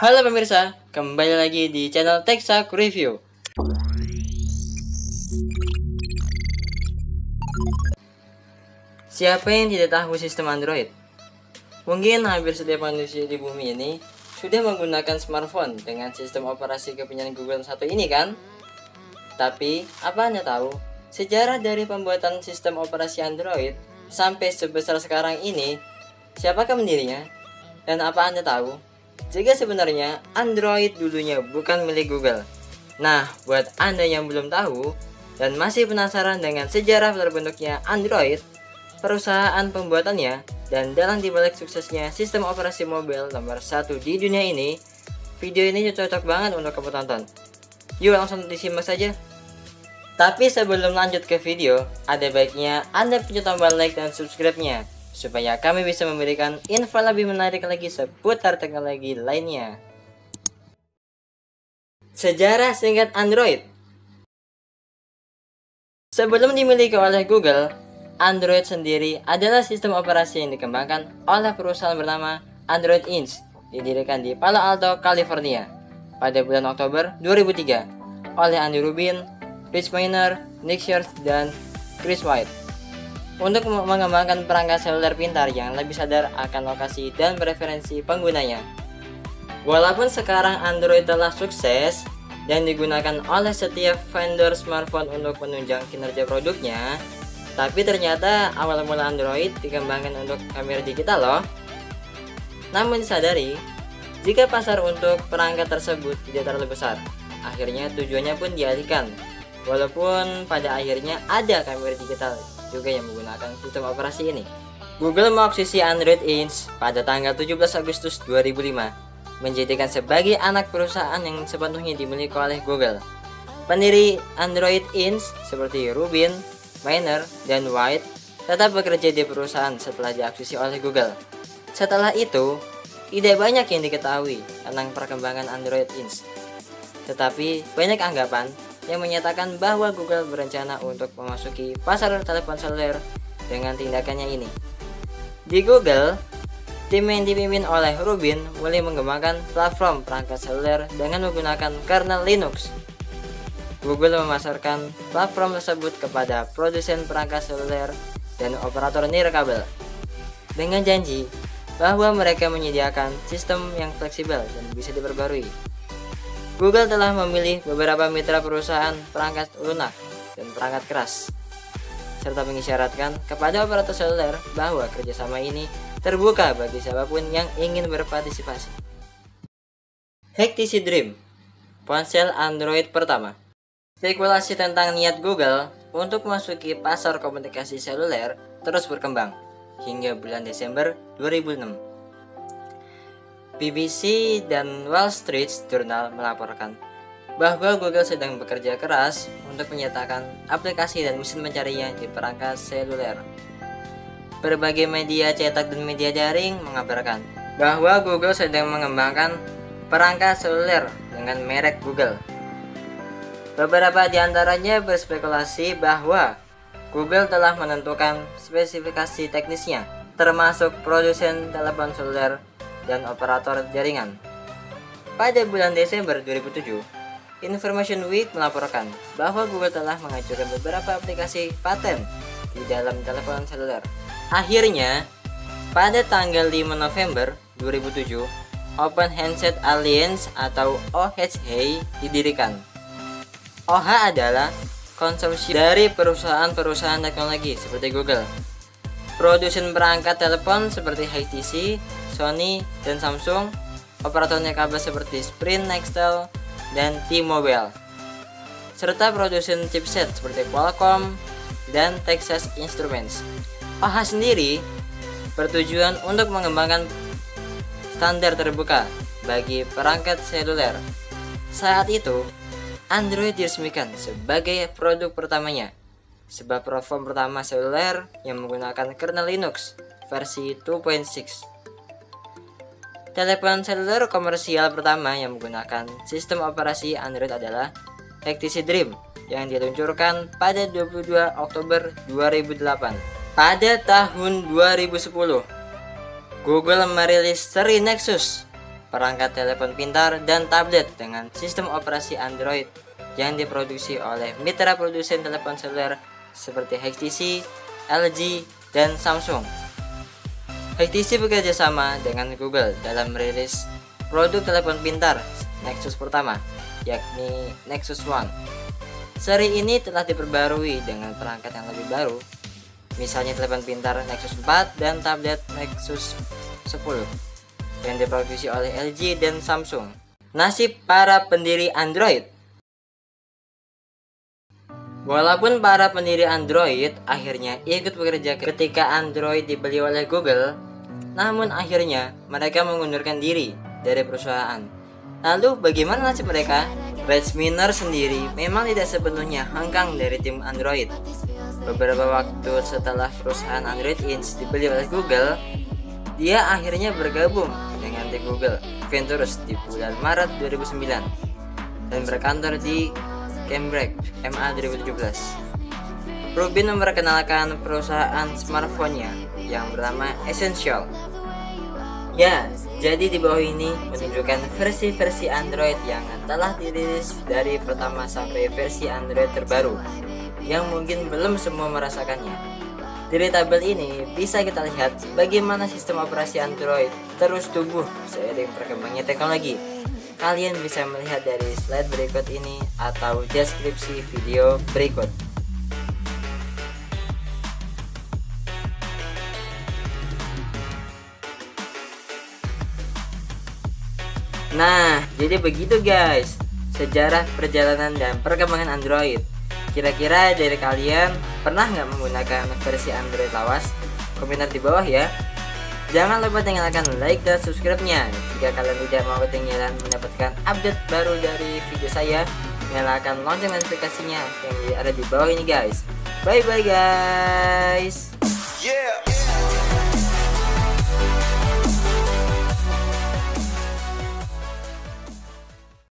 Halo pemirsa, kembali lagi di channel TechShack Review. Siapa yang tidak tahu sistem Android? Mungkin hampir setiap manusia di bumi ini sudah menggunakan smartphone dengan sistem operasi kepunyaan Google satu ini kan? Tapi, apa Anda tahu sejarah dari pembuatan sistem operasi Android sampai sebesar sekarang ini? Siapakah pendirinya? Dan apa Anda tahu jika sebenarnya Android dulunya bukan milik Google? Nah, buat Anda yang belum tahu dan masih penasaran dengan sejarah terbentuknya Android, perusahaan pembuatannya, dan dalang dibalik suksesnya sistem operasi mobile nomor 1 di dunia ini, video ini cocok banget untuk kamu tonton. Yuk langsung disimak saja. Tapi sebelum lanjut ke video, ada baiknya Anda pencet tombol like dan subscribe-nya, supaya kami bisa memberikan info lebih menarik lagi seputar teknologi lainnya. Sejarah singkat Android. Sebelum dimiliki oleh Google, Android sendiri adalah sistem operasi yang dikembangkan oleh perusahaan bernama Android Inc. didirikan di Palo Alto, California pada bulan Oktober 2003 oleh Andy Rubin, Rich Miner, Nick Scherz, dan Chris White untuk mengembangkan perangkat seluler pintar yang lebih sadar akan lokasi dan preferensi penggunanya. Walaupun sekarang Android telah sukses dan digunakan oleh setiap vendor smartphone untuk menunjang kinerja produknya, tapi ternyata awal mula Android dikembangkan untuk kamera digital loh. Namun disadari, jika pasar untuk perangkat tersebut tidak terlalu besar, akhirnya tujuannya pun dialihkan. Walaupun pada akhirnya ada kamera digital juga yang menggunakan sistem operasi ini. Google mengakuisisi Android Inc. pada tanggal 17 Agustus 2005, menjadikan sebagai anak perusahaan yang sepenuhnya dimiliki oleh Google. Pendiri Android Inc. seperti Rubin, Miner, dan White tetap bekerja di perusahaan setelah diakuisisi oleh Google. Setelah itu, tidak banyak yang diketahui tentang perkembangan Android Inc. Tetapi banyak anggapan yang menyatakan bahwa Google berencana untuk memasuki pasar telepon seluler dengan tindakannya ini. Di Google, tim yang dipimpin oleh Rubin mulai mengembangkan platform perangkat seluler dengan menggunakan kernel Linux. Google memasarkan platform tersebut kepada produsen perangkat seluler dan operator nirkabel dengan janji bahwa mereka menyediakan sistem yang fleksibel dan bisa diperbarui. Google telah memilih beberapa mitra perusahaan perangkat lunak dan perangkat keras, serta mengisyaratkan kepada operator seluler bahwa kerjasama ini terbuka bagi siapapun yang ingin berpartisipasi. HTC Dream, ponsel Android pertama. Spekulasi tentang niat Google untuk memasuki pasar komunikasi seluler terus berkembang hingga bulan Desember 2006. BBC dan Wall Street Journal melaporkan bahwa Google sedang bekerja keras untuk menyatakan aplikasi dan mesin pencarinya di perangkat seluler. Berbagai media cetak dan media daring mengabarkan bahwa Google sedang mengembangkan perangkat seluler dengan merek Google. Beberapa di antaranya berspekulasi bahwa Google telah menentukan spesifikasi teknisnya, termasuk produsen telepon seluler dan operator jaringan. Pada bulan Desember 2007, Information Week melaporkan bahwa Google telah mengajukan beberapa aplikasi paten di dalam telepon seluler. Akhirnya, pada tanggal 5 November 2007, Open Handset Alliance atau OHA didirikan. OHA adalah konsorsium dari perusahaan-perusahaan teknologi seperti Google, produsen perangkat telepon seperti HTC, Sony, dan Samsung, operator kabel seperti Sprint, Nextel, dan T-Mobile, serta produsen chipset seperti Qualcomm dan Texas Instruments. OHA sendiri bertujuan untuk mengembangkan standar terbuka bagi perangkat seluler. Saat itu, Android diresmikan sebagai produk pertamanya, sebuah platform pertama seluler yang menggunakan kernel Linux versi 2.6. Telepon seluler komersial pertama yang menggunakan sistem operasi Android adalah HTC Dream yang diluncurkan pada 22 Oktober 2008. Pada tahun 2010, Google merilis seri Nexus perangkat telepon pintar dan tablet dengan sistem operasi Android yang diproduksi oleh mitra produsen telepon seluler seperti HTC, LG, dan Samsung. HTC bekerja sama dengan Google dalam merilis produk telepon pintar Nexus pertama, yakni Nexus One. Seri ini telah diperbarui dengan perangkat yang lebih baru, misalnya telepon pintar Nexus 4 dan tablet Nexus 10 yang diproduksi oleh LG dan Samsung. Nasib para pendiri Android. Walaupun para pendiri Android akhirnya ikut bekerja ketika Android dibeli oleh Google, namun akhirnya mereka mengundurkan diri dari perusahaan. Lalu bagaimana nasib mereka? Rich Miner sendiri memang tidak sepenuhnya hengkang dari tim Android. Beberapa waktu setelah perusahaan Android Inc. dibeli oleh Google, dia akhirnya bergabung dengan tim Google Ventures di bulan Maret 2009 dan berkantor di Cambridge, MA 2017. Rubin memperkenalkan perusahaan smartphone-nya yang bernama Essential. Ya, jadi di bawah ini menunjukkan versi-versi Android yang telah dirilis dari pertama sampai versi Android terbaru yang mungkin belum semua merasakannya. Dari tabel ini bisa kita lihat bagaimana sistem operasi Android terus tumbuh seiring berkembangnya teknologi. Kalian bisa melihat dari slide berikut ini atau deskripsi video berikut. Nah, jadi begitu guys, sejarah perjalanan dan perkembangan Android. Kira-kira dari kalian pernah nggak menggunakan versi Android lawas? Komentar di bawah ya. Jangan lupa tinggalkan like dan subscribe-nya. Jika kalian tidak mau ketinggalan mendapatkan update baru dari video saya, nyalakan lonceng notifikasinya yang ada di bawah ini guys. Bye bye guys.